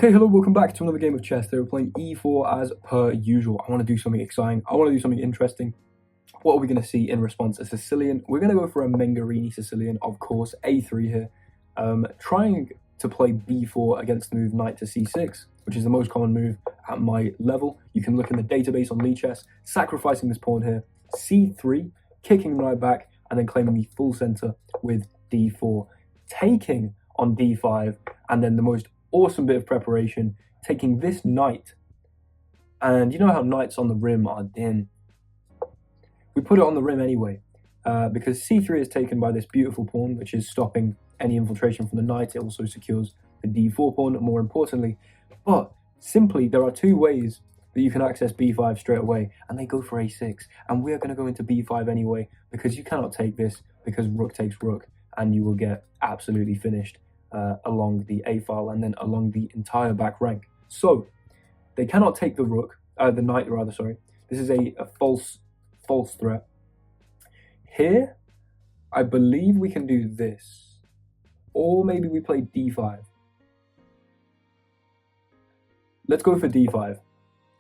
Okay, hello, welcome back to another game of chess. We're playing e4 as per usual. I want to do something exciting. I want to do something interesting. What are we going to see in response? A Sicilian. We're going to go for a Menger Sicilian, of course. a3 here. Trying to play b4 against the move knight to c6, which is the most common move at my level. You can look in the database on Lichess. Sacrificing this pawn here. c3, kicking the knight back, and then claiming the full center with d4. Taking on d5, and then the most awesome bit of preparation, taking this knight, and you know how knights on the rim are dim. We put it on the rim anyway, because c3 is taken by this beautiful pawn, which is stopping any infiltration from the knight. It also secures the d4 pawn, more importantly. But simply, there are two ways that you can access b5 straight away, and they go for a6. And we are going to go into b5 anyway, because you cannot take this, because rook takes rook, and you will get absolutely finished along the a file and then along the entire back rank. So they cannot take the rook, the knight rather. Sorry, this is a false threat. Here, I believe we can do this, or maybe we play d5. Let's go for d5.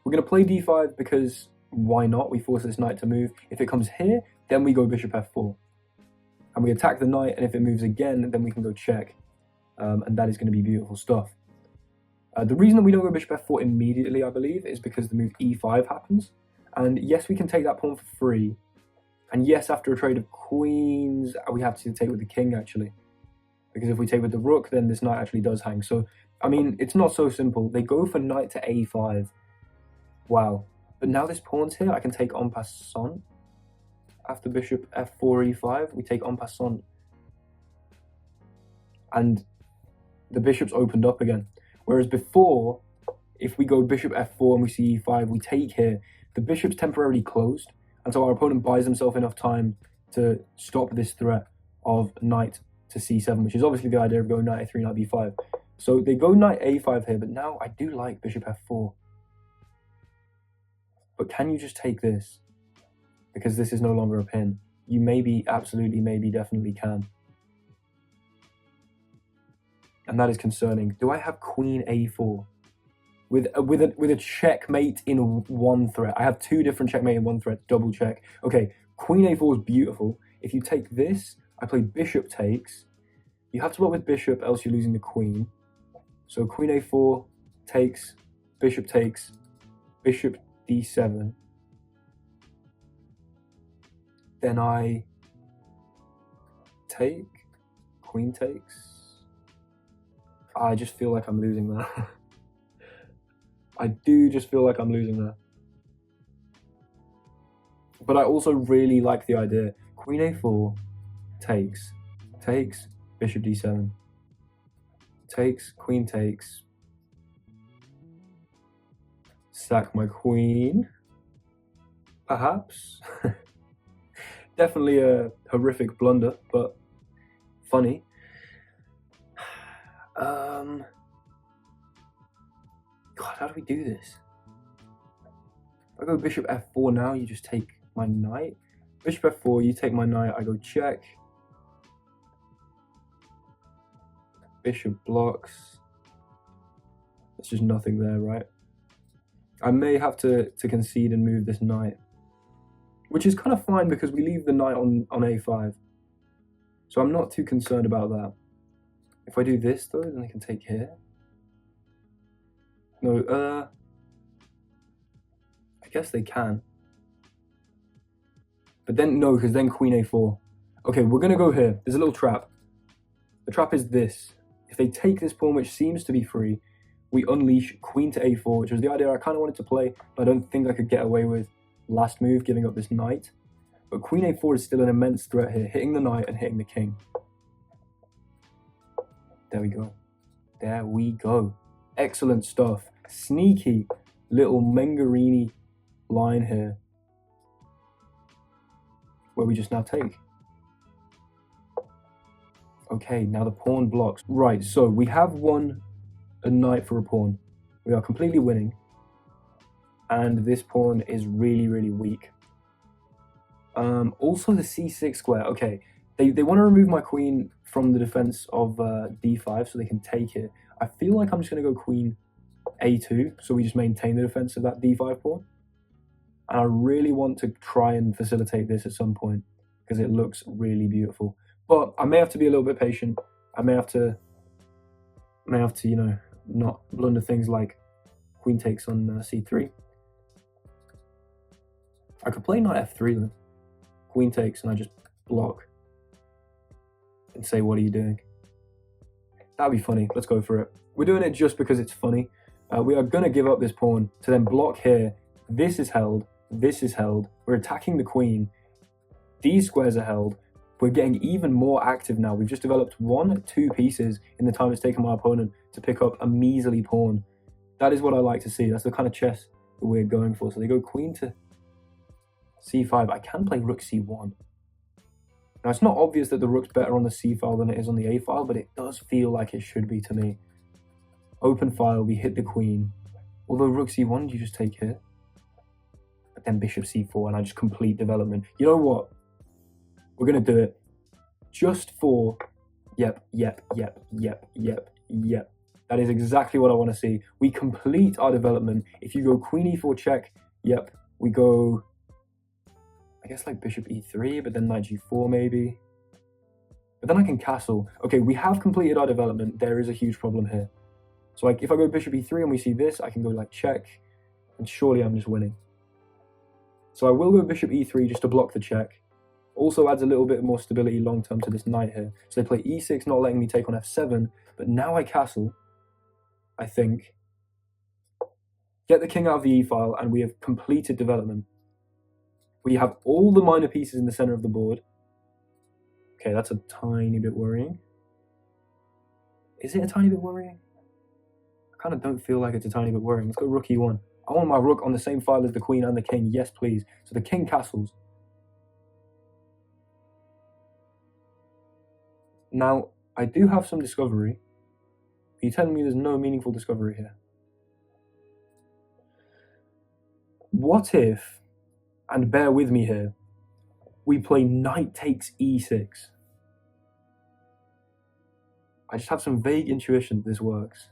We're going to play d5 because why not? We force this knight to move. If it comes here, then we go bishop f4. And we attack the knight, and if it moves again, then we can go check. And that is going to be beautiful stuff. The reason that we don't go bishop f4 immediately, I believe, is because the move e5 happens. And yes, we can take that pawn for free. And yes, after a trade of queens, we have to take with the king, actually. Because if we take with the rook, then this knight actually does hang. So, I mean, it's not so simple. They go for knight to a5. Wow. But now this pawn's here, I can take en passant. After bishop f4, e5, we take en passant. And the bishop's opened up again. Whereas before, if we go bishop f4 and we see e5, we take here, the bishop's temporarily closed. And so our opponent buys himself enough time to stop this threat of knight to c7, which is obviously the idea of going knight a3, knight b5. So they go knight a5 here, but now I do like bishop f4. But can you just take this? Because this is no longer a pin. You maybe, absolutely, maybe, definitely can. And that is concerning. Do I have queen a4 with a checkmate in one threat? I have two different checkmate in one threat. Double check. Okay, queen a4 is beautiful. If you take this, I play bishop takes. You have to work with bishop, else you're losing the queen. So queen a4 takes, bishop d7. Then I take, queen takes. I just feel like I'm losing that. I do just feel like I'm losing that. But I also really like the idea. Queen a4 takes, bishop d7, takes, queen takes, sack my queen, perhaps. Definitely a horrific blunder, but funny. God, how do we do this? If I go bishop f4 now, you just take my knight. Bishop f4, you take my knight, I go check. Bishop blocks. There's just nothing there, right? I may have to concede and move this knight, which is kind of fine because we leave the knight on a5. So I'm not too concerned about that. If I do this though, then they can take here. No, I guess they can. But then, no, because then queen a4. Okay, we're going to go here. There's a little trap. The trap is this. If they take this pawn, which seems to be free, we unleash queen to a4, which was the idea I kind of wanted to play, but I don't think I could get away with last move, giving up this knight. But queen a4 is still an immense threat here, hitting the knight and hitting the king. There we go. There we go. Excellent stuff. Sneaky little Menger line here, where we just now take. Okay, now the pawn blocks. Right, so we have won a knight for a pawn. We are completely winning. And this pawn is really, really weak. Also the c6 square. Okay, they want to remove my queen from the defense of d5 so they can take it. I feel like I'm just going to go queen a2, so we just maintain the defense of that d5 pawn. And I really want to try and facilitate this at some point because it looks really beautiful. But I may have to be a little bit patient. I may have to, you know, not blunder things like queen takes on c3. I could play knight f3 then. Queen takes and I just block and say, what are you doing? That'd be funny. Let's go for it. We're doing it just because it's funny. We are going to give up this pawn to then block here. This is held. This is held. We're attacking the queen. These squares are held. We're getting even more active now. We've just developed 2 pieces in the time it's taken my opponent to pick up a measly pawn. That is what I like to see. That's the kind of chess that we're going for. So they go queen to c5. I can play rook c1. Now, it's not obvious that the rook's better on the c file than it is on the a file, but it does feel like it should be to me. Open file, we hit the queen. Although rook c1, you just take here. But then bishop c4, and I just complete development. You know what? We're going to do it just for... Yep. That is exactly what I want to see. We complete our development. If you go queen e4 check, yep, we go... I guess like bishop e3, but then knight g4 maybe. But then I can castle. Okay, we have completed our development. There is a huge problem here. So like if I go bishop e3 and we see this, I can go like check, and surely I'm just winning. So I will go bishop e3 just to block the check. Also adds a little bit more stability long term to this knight here. So they play e6, not letting me take on f7, but now I castle, I think. Get the king out of the e file, and we have completed development. We have all the minor pieces in the center of the board. Okay, that's a tiny bit worrying. Is it a tiny bit worrying? I kind of don't feel like it's a tiny bit worrying. Let's go rook e1. I want my rook on the same file as the queen and the king. Yes, please. So the king castles. Now, I do have some discovery. Are you telling me there's no meaningful discovery here? What if... And bear with me here, we play knight takes e6. I just have some vague intuition that this works.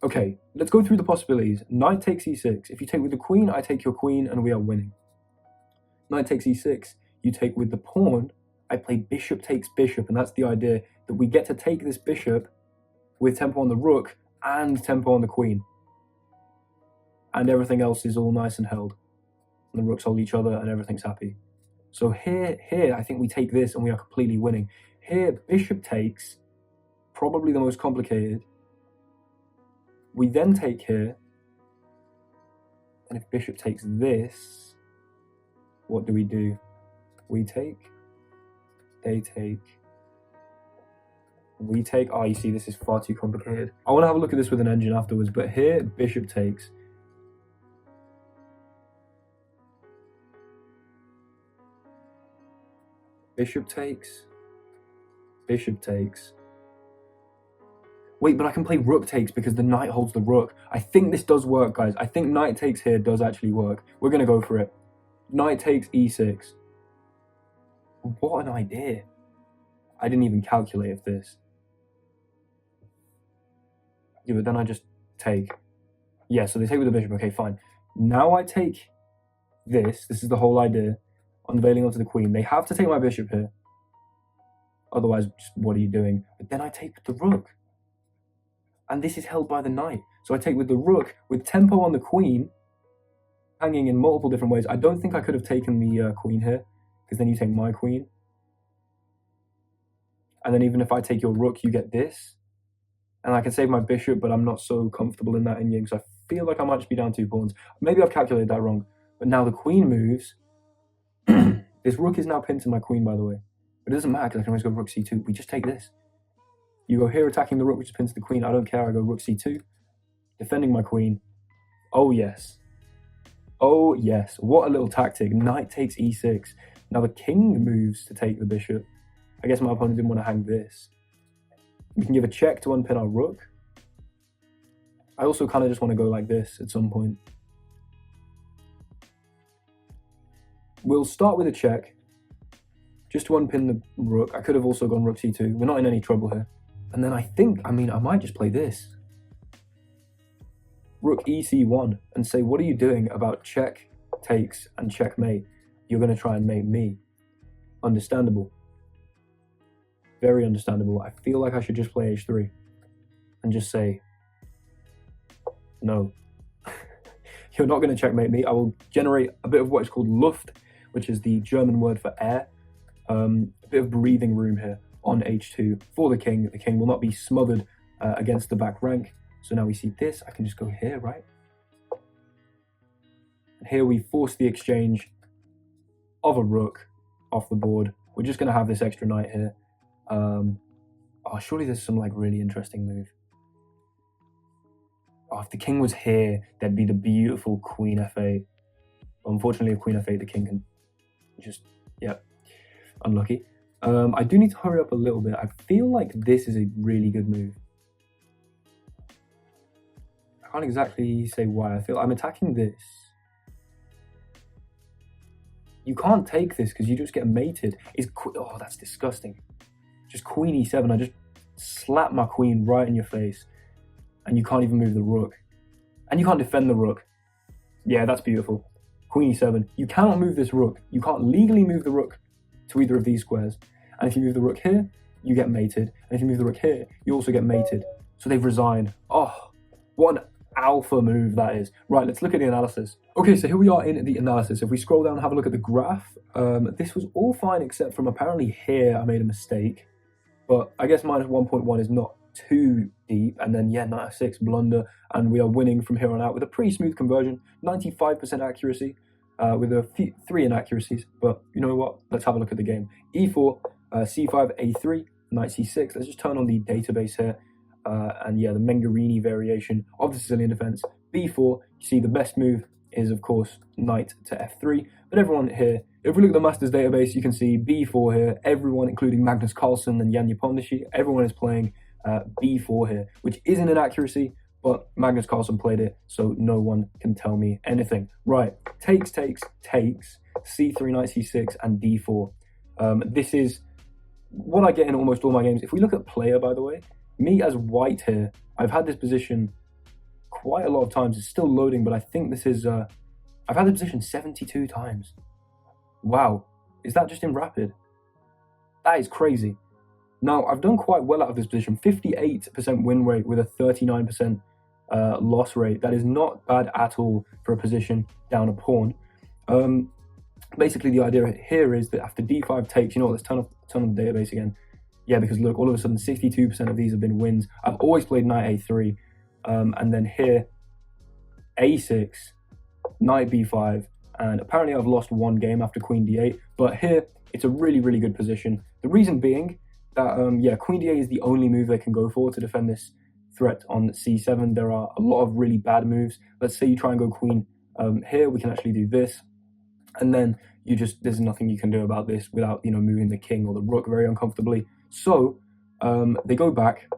Okay, let's go through the possibilities. Knight takes e6. If you take with the queen, I take your queen, and we are winning. Knight takes e6. You take with the pawn. I play bishop takes bishop, and that's the idea that we get to take this bishop with tempo on the rook and tempo on the queen. And everything else is all nice and held. And the rooks hold each other and everything's happy. So here, I think we take this and we are completely winning. Here, bishop takes, probably the most complicated. We then take here, and if bishop takes this, what do? We take, they take, we take. Oh, you see, this is far too complicated. I want to have a look at this with an engine afterwards, but here, bishop takes. Bishop takes. Bishop takes. Wait, but I can play rook takes because the knight holds the rook. I think this does work, guys. I think knight takes here does actually work. We're going to go for it. Knight takes e6. What an idea. I didn't even calculate if this. Yeah, but then I just take. Yeah, so they take with the bishop. Okay, fine. Now I take this. This is the whole idea. Unveiling onto the queen. They have to take my bishop here. Otherwise, just, what are you doing? But then I take with the rook. And this is held by the knight. So I take with the rook, with tempo on the queen, hanging in multiple different ways. I don't think I could have taken the queen here, because then you take my queen. And then even if I take your rook, you get this. And I can save my bishop, but I'm not so comfortable in that endgame, so I feel like I might just be down 2 pawns. Maybe I've calculated that wrong. But now the queen moves. This rook is now pinned to my queen, by the way. But it doesn't matter because I can always go rook c2. We just take this. You go here attacking the rook, which is pinned to the queen. I don't care. I go rook c2. Defending my queen. Oh, yes. Oh, yes. What a little tactic. Knight takes e6. Now the king moves to take the bishop. I guess my opponent didn't want to hang this. We can give a check to unpin our rook. I also kind of just want to go like this at some point. We'll start with a check, just to unpin the rook. I could have also gone rook c2. We're not in any trouble here. And then I think, I might just play this. rook ec1 and say, what are you doing about check, takes, and checkmate? You're going to try and mate me. Understandable. Very understandable. I feel like I should just play h3 and just say, no. You're not going to checkmate me. I will generate a bit of what is called Luft, which is the German word for air. A bit of breathing room here on h2 for the king. The king will not be smothered against the back rank. So now we see this. I can just go here, right? And here we force the exchange of a rook off the board. We're just going to have this extra knight here. Oh, surely there's some like really interesting move. Oh, if the king was here, there'd be the beautiful queen f8. Unfortunately, if queen f8, the king can just, yep, unlucky. I do need to hurry up a little bit. I feel like this is a really good move. I can't exactly say why. I feel I'm attacking this. You can't take this because you just get mated. Oh, that's disgusting. Just queen e7. I just slap my queen right in your face. And you can't even move the rook. And you can't defend the rook. Yeah, that's beautiful. Queen e7. You cannot move this rook. You can't legally move the rook to either of these squares. And if you move the rook here, you get mated. And if you move the rook here, you also get mated. So they've resigned. Oh, what an alpha move that is. Right, let's look at the analysis. Okay, so here we are in the analysis. If we scroll down and have a look at the graph, this was all fine except from apparently here I made a mistake. But I guess minus 1.1 is not too deep. And then, yeah, knight f6 blunder. And we are winning from here on out with a pretty smooth conversion. 95% accuracy with a few 3 inaccuracies. But you know what? Let's have a look at the game. e4, c5, a3, knight c6. Let's just turn on the database here. And yeah, the Mengarini variation of the Sicilian defense. b4, you see the best move is, of course, knight to f3. But everyone here, if we look at the Masters database, you can see b4 here. Everyone, including Magnus Carlsen and Jan Nepomniachtchi, everyone is playing b4 here, which isn't an accuracy, but Magnus Carlsen played it, so no one can tell me anything. Right, takes, takes, takes, c3, knight c6, and d4. This is what I get in almost all my games. If we look at player, by the way, me as white here, I've had this position quite a lot of times. It's still loading, but I think this is, I've had the position 72 times. Wow, is that just in rapid? That is crazy. Now, I've done quite well out of this position, 58% win rate with a 39% loss rate. That is not bad at all for a position down a pawn. Basically, the idea here is that after d5 takes, you know what, let's turn on the database again. Yeah, because look, all of a sudden, 62% of these have been wins. I've always played knight a3, and then here, a6, knight b5, and apparently I've lost one game after queen d8, but here, it's a really, really good position. The reason being that, yeah, queen d8 is the only move they can go for to defend this threat on c7. There are a lot of really bad moves. Let's say you try and go queen here, we can actually do this, and then you just, there's nothing you can do about this without, you know, moving the king or the rook very uncomfortably. So, they go back,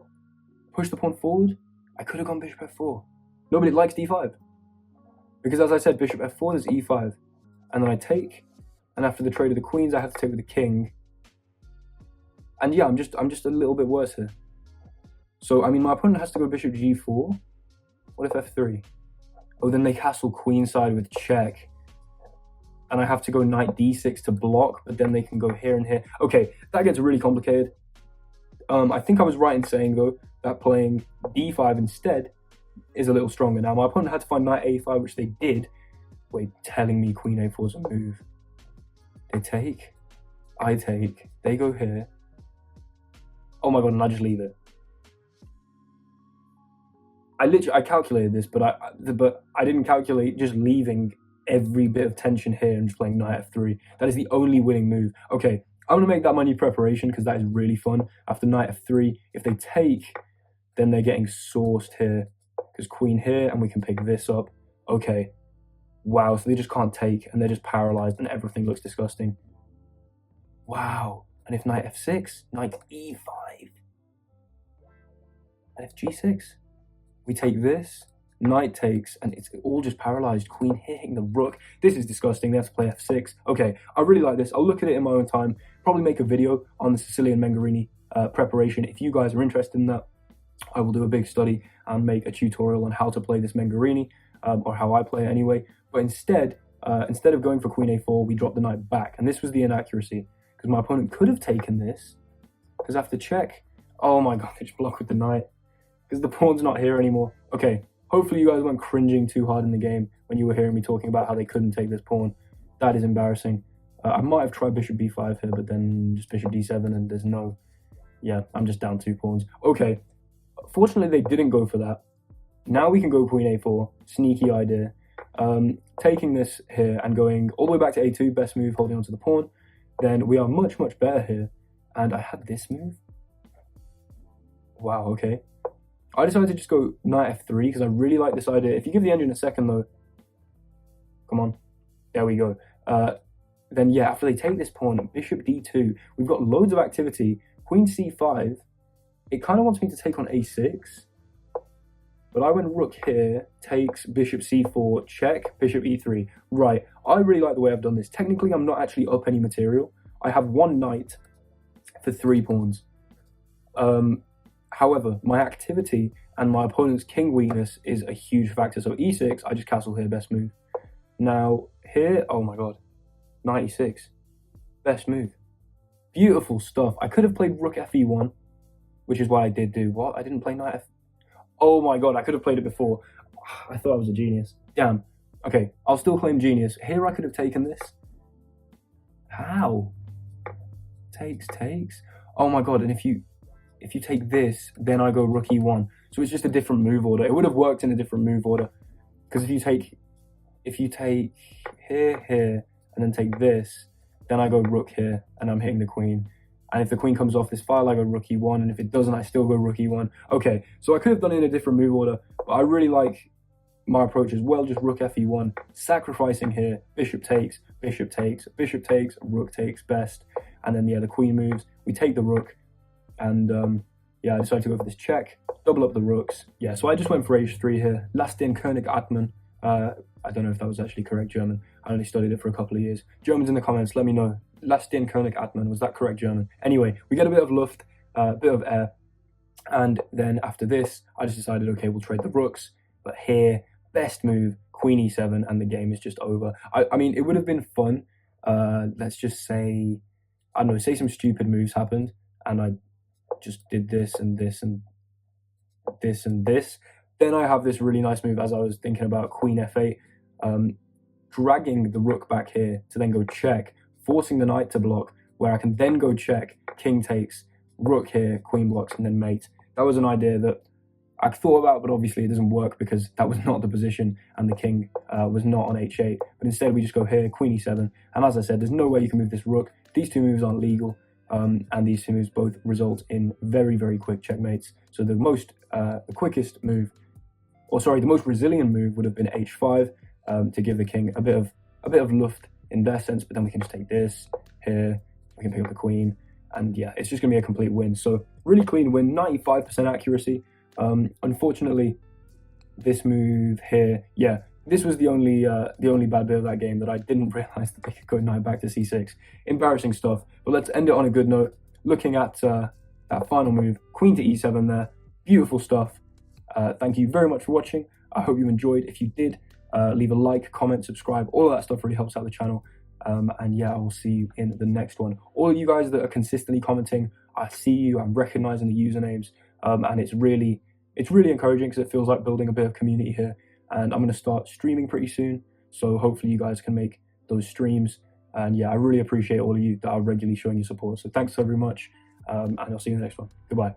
push the pawn forward. I could have gone bishop f4. Nobody likes d5. Because as I said, bishop f4 is e5. And then I take, and after the trade of the queens, I have to take with the king. And yeah, I'm just a little bit worse here. So, I mean, my opponent has to go bishop g4. What if f3? Oh, then they castle queenside with check. And I have to go knight d6 to block, but then they can go here and here. Okay, that gets really complicated. I think I was right in saying, though, that playing d5 instead is a little stronger. Now, my opponent had to find knight a5, which they did. Wait, telling me queen a4 is a move. They take, I take, they go here. Oh my god, and I just leave it. I calculated this, but I didn't calculate just leaving every bit of tension here and just playing knight f3. That is the only winning move. Okay, I'm going to make that my new preparation because that is really fun. After knight f3, if they take, then they're getting sourced here because queen here, and we can pick this up. Okay, wow, so they just can't take, and they're just paralyzed, and everything looks disgusting. Wow, and if knight f6, knight e5, and if g6, we take this, knight takes, and it's all just paralyzed. Queen hitting the rook. This is disgusting. They have to play f6. Okay, I really like this. I'll look at it in my own time. Probably make a video on the Sicilian Mengarini preparation if you guys are interested in that. I will do a big study and make a tutorial on how to play this Mengarini, or how I play it anyway. But instead of going for queen a4, we dropped the knight back, and this was the inaccuracy, because my opponent could have taken this, because after check, oh my god, they just block with the knight, because the pawn's not here anymore. Okay, hopefully you guys weren't cringing too hard in the game when you were hearing me talking about how they couldn't take this pawn. That is embarrassing. I might have tried bishop b5 here, but then just bishop d7, and there's no... Yeah, I'm just down 2 pawns. Okay, fortunately they didn't go for that. Now we can go queen a4, sneaky idea. Taking this here and going all the way back to a2, best move, holding onto the pawn. Then we are much, much better here. And I had this move. Wow, okay. I decided to just go knight f3 because I really like this idea. If you give the engine a second though, come on, there we go. Then yeah, after they take this pawn, bishop d2, we've got loads of activity. Queen c5, it kind of wants me to take on a6, but I went rook here, takes bishop c4, check, bishop e3. Right, I really like the way I've done this. Technically, I'm not actually up any material. I have 1 knight for 3 pawns. However, my activity and my opponent's king weakness is a huge factor. So e6, I just castle here, best move. Now, here, oh my god, knight e6, best move. Beautiful stuff. I could have played rook fe1, which is what I did do. What? I didn't play knight f... Oh my god, I could have played it before. I thought I was a genius. Damn. Okay, I'll still claim genius. Here I could have taken this. How? Takes. Oh my god, and if you take this, then I go rook e1. So it's just a different move order. It would have worked in a different move order. Because if you take here, and then take this, then I go rook here, and I'm hitting the queen. And if the queen comes off this file, I go rook e1, and if it doesn't, I still go rook e1. Okay, so I could have done it in a different move order, but I really like my approach as well, just rook fe1, sacrificing here, bishop takes, rook takes, best, and then yeah, the queen moves, we take the rook, and yeah, I decided to go for this check, double up the rooks. Yeah, so I just went for h3 here, Lass den König Atman. I don't know if that was actually correct German. I only studied it for a couple of years. Germans in the comments, let me know. Lass den König Atman, was that correct German? Anyway, we get a bit of Luft, a bit of air, and then after this, I just decided, okay, we'll trade the rooks, but here, best move, queen e7, and the game is just over. I mean, it would have been fun. Let's just say, I don't know, say some stupid moves happened, and I just did this and this and this and this. Then I have this really nice move as I was thinking about queen f8, dragging the rook back here to then go check, forcing the knight to block, where I can then go check, king takes, rook here, queen blocks, and then mate. That was an idea that I thought about, but obviously it doesn't work because that was not the position and the king was not on h8. But instead we just go here, queen e7, and as I said, there's no way you can move this rook. These two moves aren't legal, and these two moves both result in very, very quick checkmates. So the quickest move, or sorry, the most resilient move would have been h5 to give the king a bit of luft in their sense, but then we can just take this here, we can pick up the queen, and yeah, it's just gonna be a complete win. So really clean win, 95% accuracy. Unfortunately, this move here, yeah, this was the only bad bit of that game, that I didn't realize that they could go knight back to c6. Embarrassing stuff. But let's end it on a good note. Looking at that final move, queen to e7 there, beautiful stuff. Thank you very much for watching. I hope you enjoyed. If you did, leave a like, comment, subscribe. All of that stuff really helps out the channel. And yeah, I will see you in the next one. All of you guys that are consistently commenting, I see you. I'm recognizing the usernames, and it's really encouraging because it feels like building a bit of community here. And I'm going to start streaming pretty soon, so hopefully you guys can make those streams. And yeah, I really appreciate all of you that are regularly showing your support. So thanks so very much, and I'll see you in the next one. Goodbye.